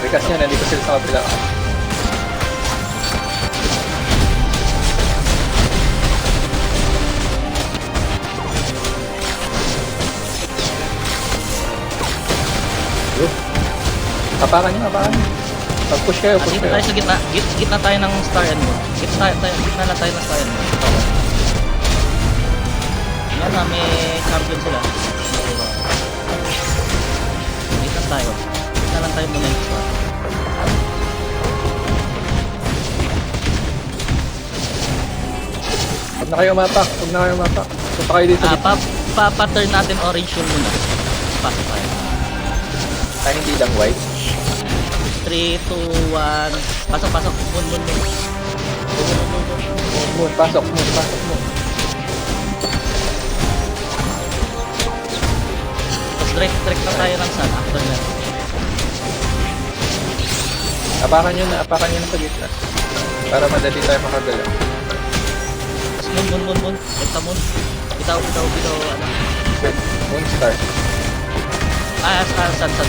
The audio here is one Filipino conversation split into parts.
Likas niya, nandito sila sa kapila. Apakan niyo, apakan niyo. Pag-push kayo, push Dito kayo. tayo sa gitna. Gitna tayo ng star and moon. Gitna lang tayo ng star and moon. Yan na, may champion sila. Gitna tayo. Gitna lang tayo muna yung star. Huwag na kayo umapak, huwag na kayo umapak. Punta kayo dito. Pattern natin orange yung muna. Pasok tayo. Ay, hindi lang white. 3, 2, 1. Pasok. Moon. Moon, pasok, moon, pasok, moon. Tapos direct na tayo ng sun after that. Apakan nyo na sa gitna. Para madali tayo makagalaw. Tapos moon. Basta moon. Bitaw, ano. Moon star. Sun. Sun.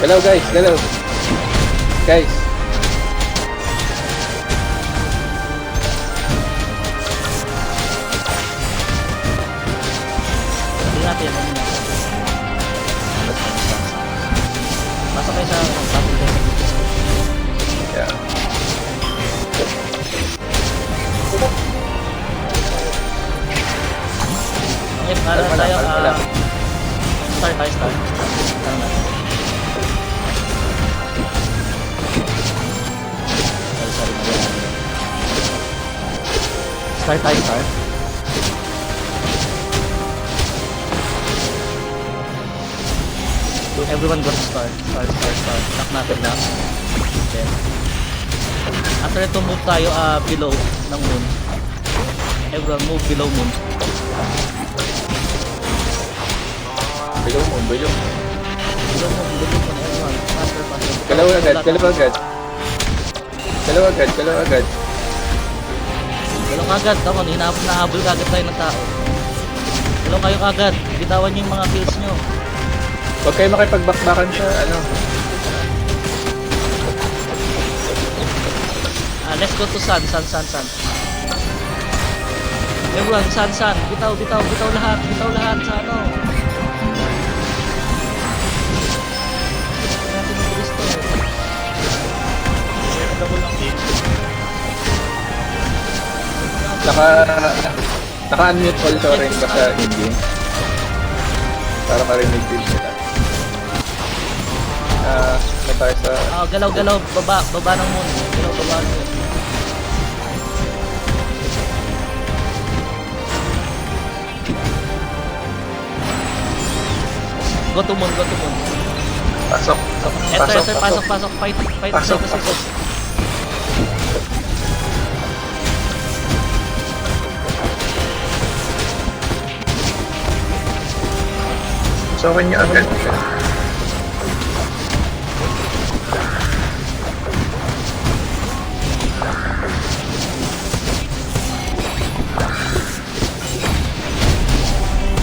Galaw guys, galaw. Guys. Hindi natin yan muna. Pasok kayo sa tapos kayo sa gitna. Yeah. Okay, para tayo, start. Tara na. Sorry, start tayo. So everyone got to start. Lock natin lang. Then, after ito move tayo below ng moon. Everyone move below moon. Below moon. Below moon, everyone. Faster. Galaw agad. Galaw agad, tama, hinahabol kagad tayo ng tao. Galaw kayo agad, bitawan nyo yung mga kills nyo. Huwag kayo makipagbakbakan sa ano. Let's go to sun. Everyone, sun. Bitaw lahat sa ano. Natin mabilis to. Double lang din. Naka-unmute also rin ba sa in-game? Para marinig din sila. Tayo sa... Galaw, baba ng moon. Baba ng moon. Go to moon. Pasok. Pasok. Fight Pasok. So, when you agad.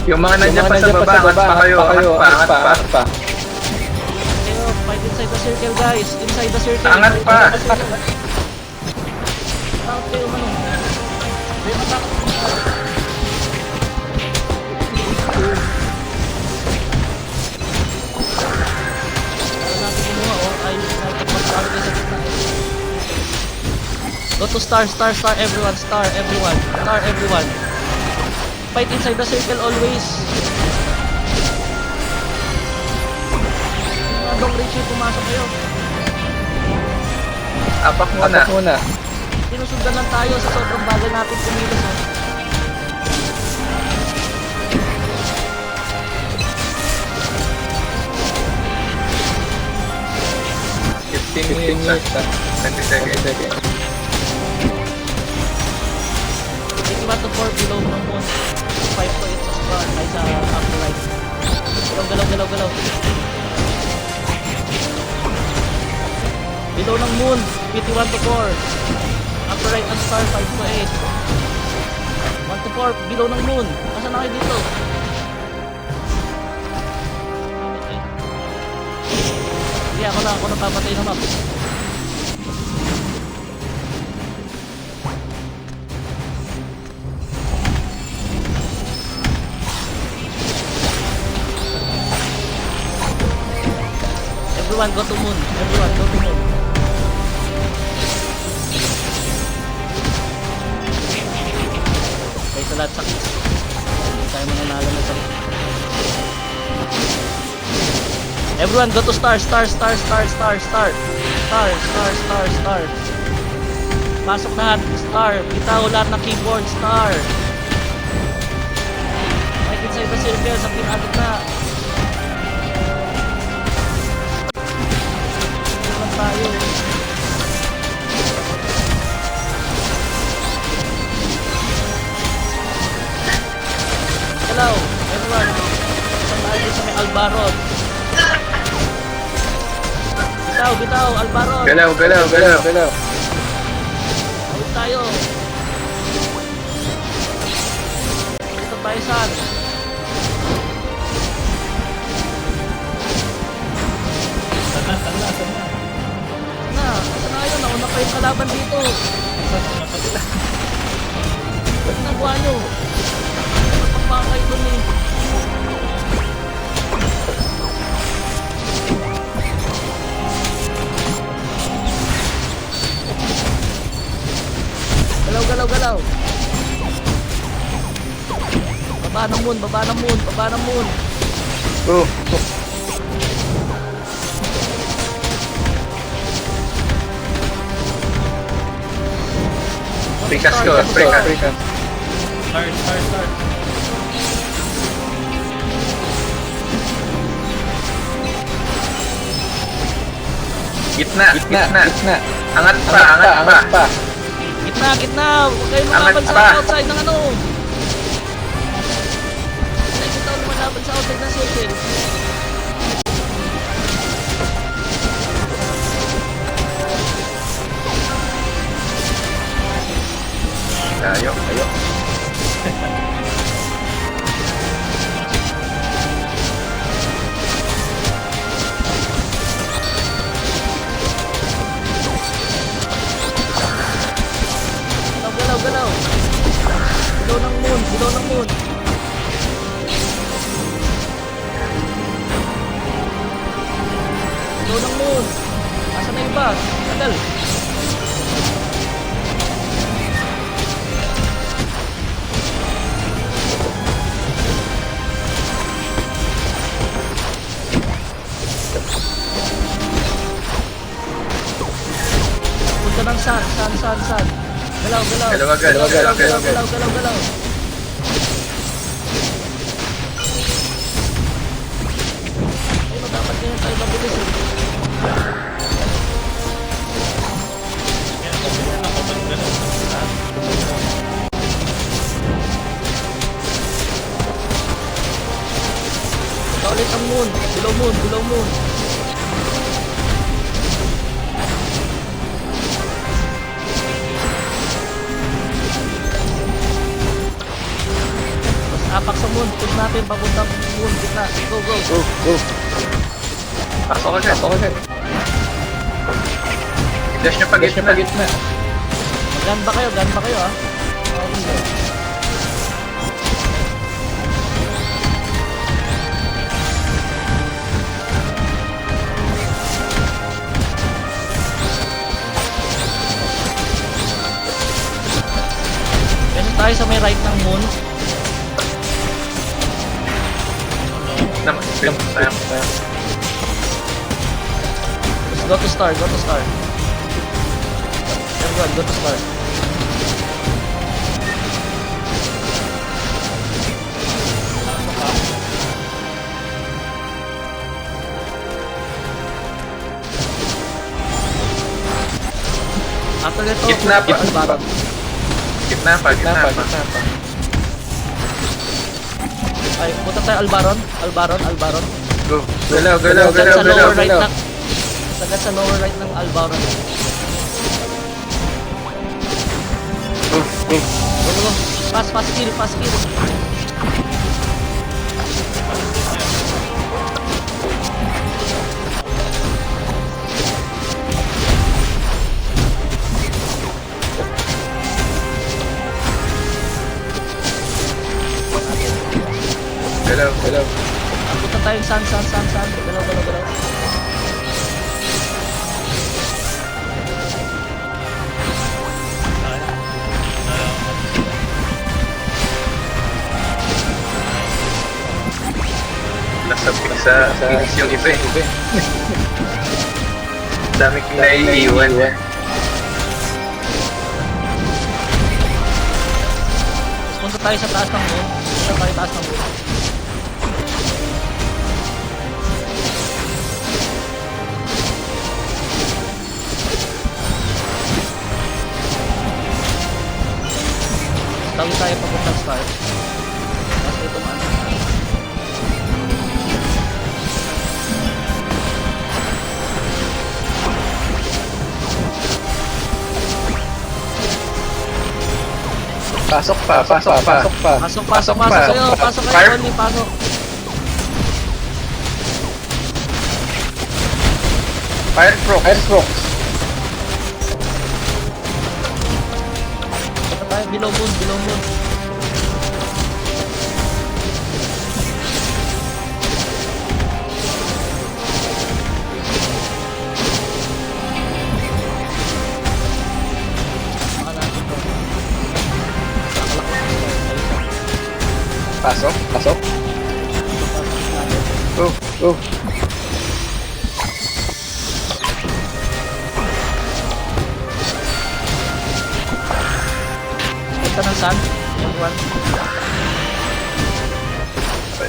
Yung mga nandiyan pa sa baba, angat pa kayo. Fight inside the circle, guys. Inside the circle. Angat pa. Takot kayo, ano. Go to star, everyone. Fight inside the circle always. Long range yung pumasok kayo. Apak muna. Sinusundan lang tayo sa sobrang bagal natin kumilos. Oh. Minutes. 20 seconds. 1 to 4 below ng moon. 5 to 8 sa squad. Ay sa upper right. Galaw. Below ng moon. PT 1 to 4. Upper right ang star. 5 to 8. 1 to 4, below ng moon. Asan na kayo dito? Sige, ako na papatay na map. Everyone, go to moon. Everyone, go to moon. Okay, sa lahat sakit. Hindi tayo mananalo na sakit. Everyone, go to star. Pasok lahat, star. Bitaw lahat ng keyboard, star. Right inside the circle, sa pinakagitna. Tayo. Hello, everyone. Saan tayo sa may Albaron? Bitaw, Albaron. Galaw. Out tayo. Dito tayo saan? Saan na yun? Nauna pa yung kalaban dito. Ba't nagawa nyo? Napapakay dun eh. Galaw. Baba ng moon. Oh. Prikas ko. Start. Gitna. Angat pa. Gitna. Huwag kayong lumalaban sa outside ng ano. Nakikita ko lumalaban sa outside ng circle. Ayo. Galaw. Bilaw ng moon. Asan na yung iba? Tagal. Punta ng sun. Galaw. Ay, dapat ganyan tayo mabilis eh. Ito ulit ang moon. Below moon. Apak sa moon, push natin papuntang moon, gitna. Go. Pasok ko dyan. Dash nyo pa gitna. Mag-gun ba kayo ah? Kasi tayo sa may right ng moon. Go to star. Everyone, go to star. After ito, Gitna pa. Albaron. Gitna pa. Ay, punta tayo Albaron. Go. Galaw. Sagad sa lower right ng Albaron. Go. Go. Fast kill, fast kill. Hello, hello. Punta tayong sun. Galaw. Nasabik sa Phoenix yung iba eh. Dami kong naiiwan. Punta tayo sa taas ng moon. Tawid tayo papuntang star. Kasi itong ano. Pasok pa. Pasok kayo, Fire. Only, pasok. Firefox. Punta tayo, below moon. Baka natin to. Pasok. Pasok natin. Oh. Punta ng sun, everyone. Sun.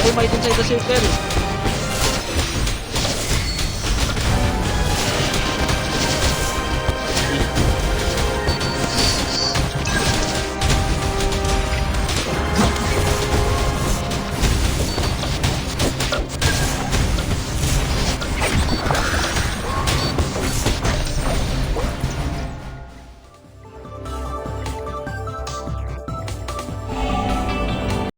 Ay, may din sa ito circle.